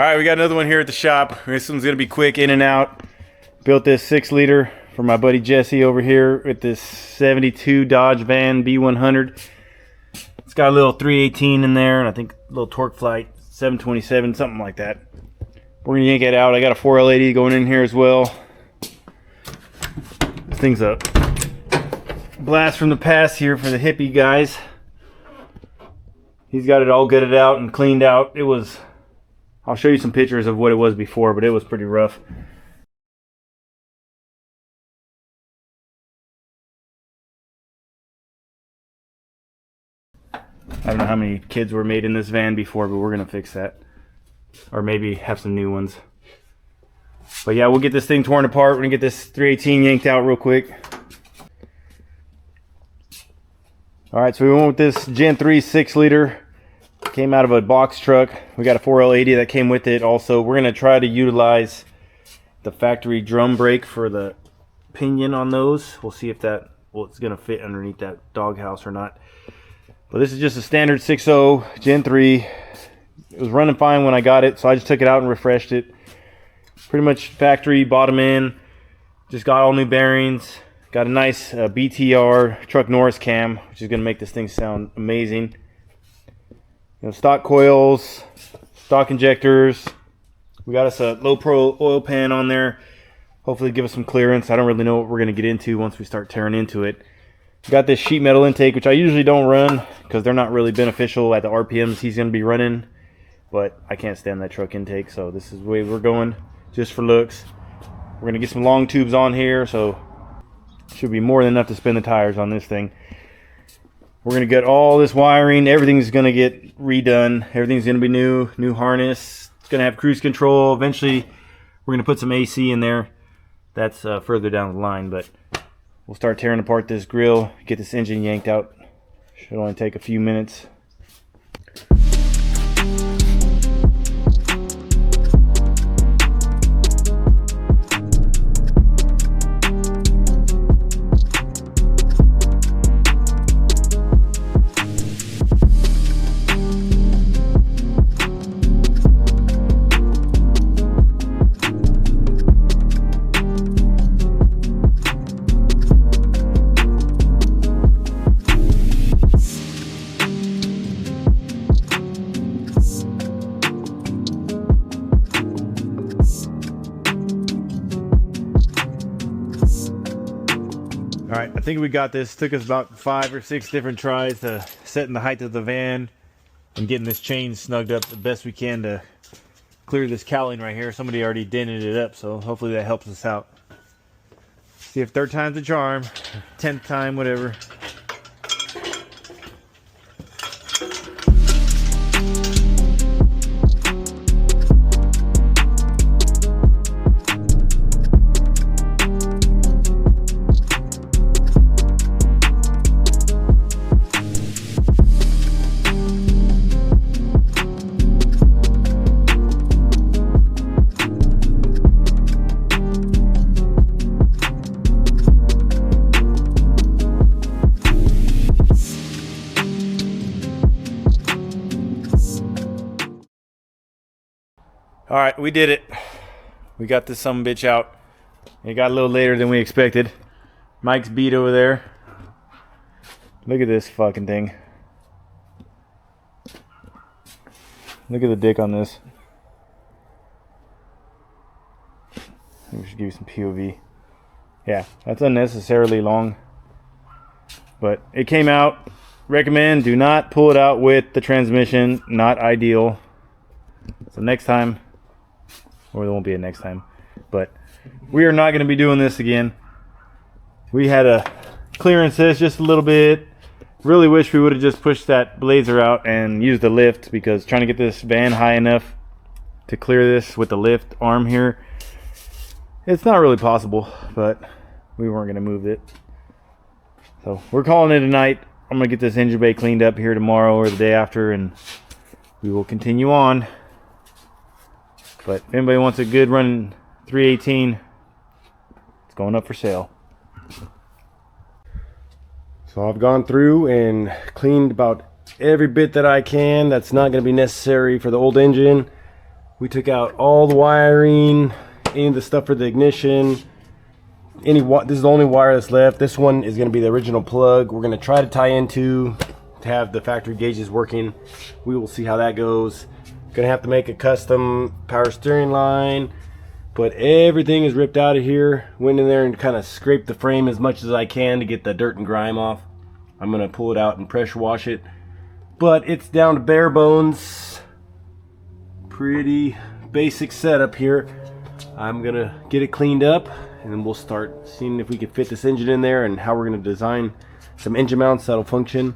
Alright, we got another one here at the shop. This one's going to be quick, in and out. Built this 6-liter for my buddy Jesse over here with this 72 Dodge van B100. It's got a little 318 in there, and I think a little torque flight 727, something like that. We're going to yank it out. I got a 4L80 going in here as well. This thing's a blast from the past here for the hippie guys. He's got it all gutted out and cleaned out. It was... I'll show you some pictures of what it was before, but it was pretty rough. I don't know how many kids were made in this van before, but we're going to fix that. Or maybe have some new ones. But yeah, we'll get this thing torn apart. We're going to get this 318 yanked out real quick. Alright, so we went with this Gen 3 6-liter. Came out of a box truck. We got a 4L80 that came with it also. We're going to try to utilize the factory drum brake for the pinion on those. We'll see if that, well, it's going to fit underneath that doghouse or not. But this is just a standard 6.0 Gen 3. It was running fine when I got it, so I just took it out and refreshed it. Pretty much factory bottom end. Just got all new bearings. Got a nice BTR Truck Norris cam, which is going to make this thing sound amazing. You know, stock coils, stock injectors. We got us a low pro oil pan on there. Hopefully give us some clearance. I don't really know what we're going to get into once we start tearing into it. Got this sheet metal intake, which I usually don't run because they're not really beneficial at the RPMs he's going to be running. But I can't stand that truck intake, so this is the way we're going, just for looks. We're going to get some long tubes on here, so should be more than enough to spin the tires on this thing. We're going to get all this wiring. Everything's going to get redone. Everything's going to be new harness. It's going to have cruise control. Eventually, we're going to put some AC in there. That's further down the line, but we'll start tearing apart this grill, get this engine yanked out. Should only take a few minutes. Alright, I think we got this. Took us about 5 or 6 different tries to setting the height of the van and getting this chain snugged up the best we can to clear this cowling right here. Somebody already dented it up, so hopefully that helps us out. See if 3rd time's the charm, 10th time, whatever. Alright, we did it. We got this sumbitch out. It got a little later than we expected. Mike's beat over there. Look at this fucking thing. Look at the dick on this. We should give you some POV. Yeah, that's unnecessarily long. But it came out. Recommend, do not pull it out with the transmission. Not ideal. So next time, or there won't be a next time, but we are not going to be doing this again. We had to clearance this just a little bit. Really wish we would have just pushed that blazer out and used the lift, because trying to get this van high enough to clear this with the lift arm here, it's not really possible, but we weren't going to move it. So we're calling it a night. I'm going to get this engine bay cleaned up here tomorrow or the day after, and we will continue on. But if anybody wants a good running 318, it's going up for sale. So I've gone through and cleaned about every bit that I can that's not going to be necessary for the old engine. We took out all the wiring, any of the stuff for the ignition. This is the only wire that's left. This one is going to be the original plug. We're going to try to tie into to have the factory gauges working. We will see how that goes. Going to have to make a custom power steering line, but everything is ripped out of here. Went in there and kind of scraped the frame as much as I can to get the dirt and grime off. I'm going to pull it out and pressure wash it, but it's down to bare bones. Pretty basic setup here. I'm going to get it cleaned up, and then we'll start seeing if we can fit this engine in there and how we're going to design some engine mounts that'll function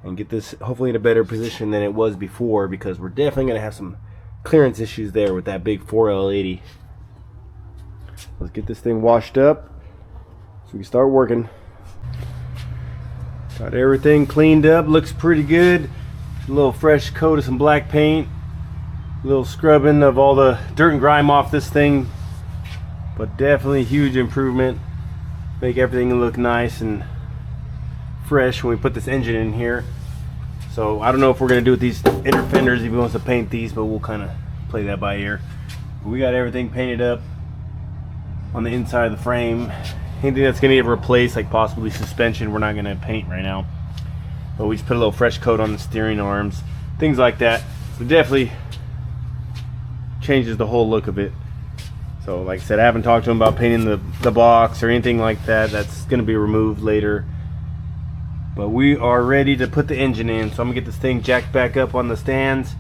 and get this hopefully in a better position than it was before, because we're definitely going to have some clearance issues there with that big 4L80. Let's get this thing washed up so we can start working. Got everything cleaned up, looks pretty good. A little fresh coat of some black paint, a little scrubbing of all the dirt and grime off this thing, but definitely huge improvement. Make everything look nice and fresh when we put this engine in here. So I don't know if we're going to do with these inner fenders if he wants to paint these, but we'll kind of play that by ear. We got everything painted up on the inside of the frame. Anything that's going to get replaced, like possibly suspension, we're not going to paint right now, but we just put a little fresh coat on the steering arms, things like that. So definitely changes the whole look of it. So like I said, I haven't talked to him about painting the box or anything like that. That's going to be removed later. But we are ready to put the engine in. So I'm going to get this thing jacked back up on the stands,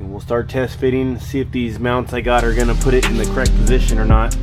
and we'll start test fitting, see if these mounts I got are going to put it in the correct position or not.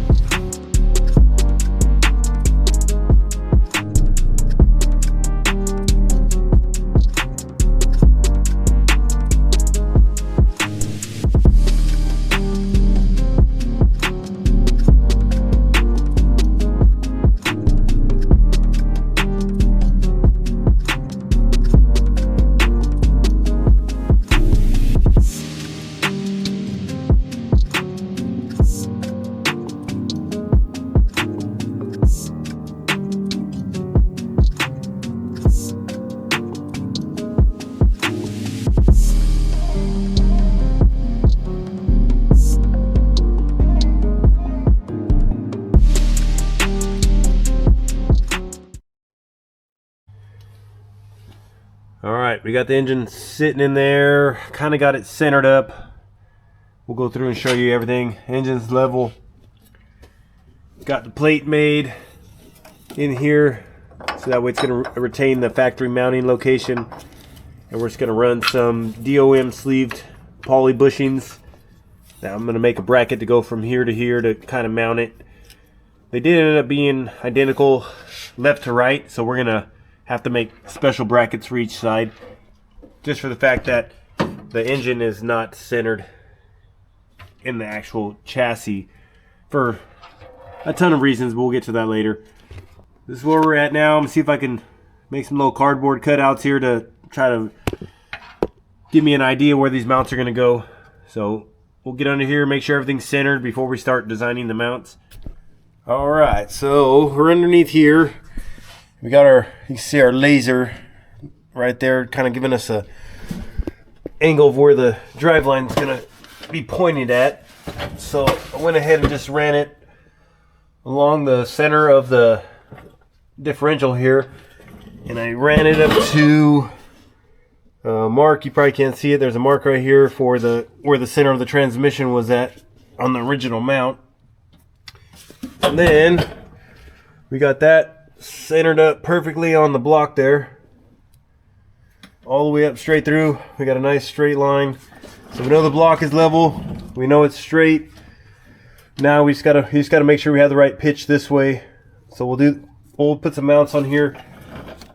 Alright, we got the engine sitting in there, kind of got it centered up. We'll go through and show you everything. Engine's level. Got the plate made in here, so that way it's going to retain the factory mounting location. And we're just going to run some DOM sleeved poly bushings. Now I'm going to make a bracket to go from here to here to kind of mount it. They did end up being identical left to right, so we're going to have to make special brackets for each side, just for the fact that the engine is not centered in the actual chassis for a ton of reasons, but we'll get to that later. This is where we're at now. I'm gonna see if I can make some little cardboard cutouts here to try to give me an idea where these mounts are gonna go. So we'll get under here, make sure everything's centered before we start designing the mounts. Alright, so we're underneath here. We got our, you can see our laser right there, kind of giving us a angle of where the drive line is going to be pointed at. So I went ahead and just ran it along the center of the differential here, and I ran it up to a mark. You probably can't see it. There's a mark right here for where the center of the transmission was at on the original mount. And then we got that centered up perfectly on the block there, all the way up straight through. We got a nice straight line, so we know the block is level, we know it's straight. Now we just gotta make sure we have the right pitch this way. So we'll put some mounts on here.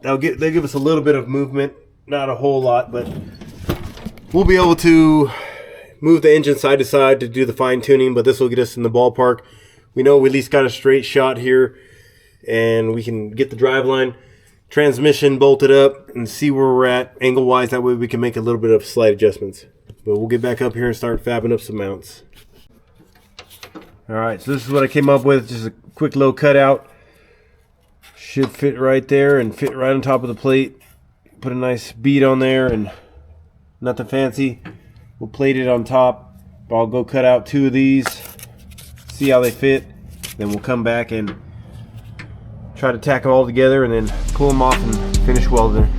They'll give us a little bit of movement, not a whole lot, but we'll be able to move the engine side to side to do the fine tuning, but this will get us in the ballpark. We know we at least got a straight shot here, and we can get the driveline transmission bolted up and see where we're at angle wise. That way we can make a little bit of slight adjustments. But we'll get back up here and start fabbing up some mounts. Alright, so this is what I came up with, just a quick little cutout. Should fit right there and fit right on top of the plate. Put a nice bead on there and nothing fancy. We'll plate it on top. But I'll go cut out 2 of these, see how they fit, then we'll come back and try to tack them all together and then pull them off and finish welding.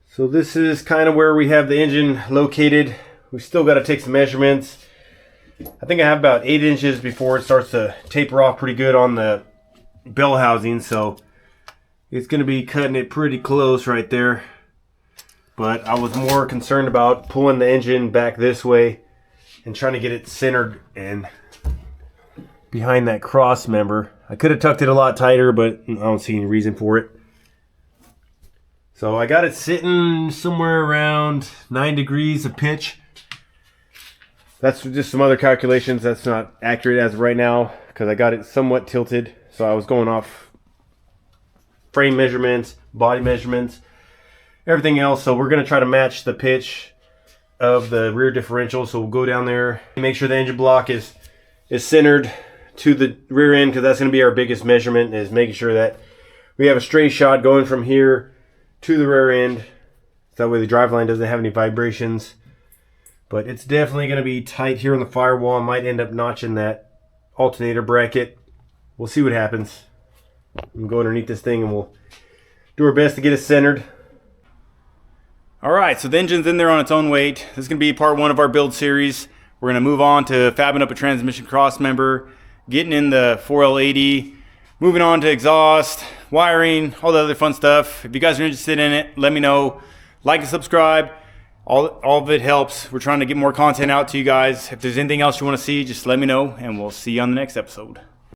So this is kind of where we have the engine located. We still got to take some measurements. I think I have about 8 inches before it starts to taper off pretty good on the bell housing. So it's going to be cutting it pretty close right there. But I was more concerned about pulling the engine back this way and trying to get it centered and behind that cross member. I could have tucked it a lot tighter, but I don't see any reason for it. So I got it sitting somewhere around 9 degrees of pitch. That's just some other calculations. That's not accurate as of right now because I got it somewhat tilted. So I was going off frame measurements, body measurements, everything else. So we're going to try to match the pitch of the rear differential. So we'll go down there and make sure the engine block is centered to the rear end, because that's going to be our biggest measurement, is making sure that we have a straight shot going from here to the rear end. That way the driveline doesn't have any vibrations. But it's definitely going to be tight here on the firewall. I might end up notching that alternator bracket. We'll see what happens. I'm go underneath this thing and we'll do our best to get it centered. Alright, so the engine's in there on its own weight. This is going to be part 1 of our build series. We're going to move on to fabbing up a transmission cross member, getting in the 4L80, moving on to exhaust, wiring, all the other fun stuff. If you guys are interested in it, let me know. Like and subscribe. All of it helps. We're trying to get more content out to you guys. If there's anything else you want to see, just let me know, and we'll see you on the next episode.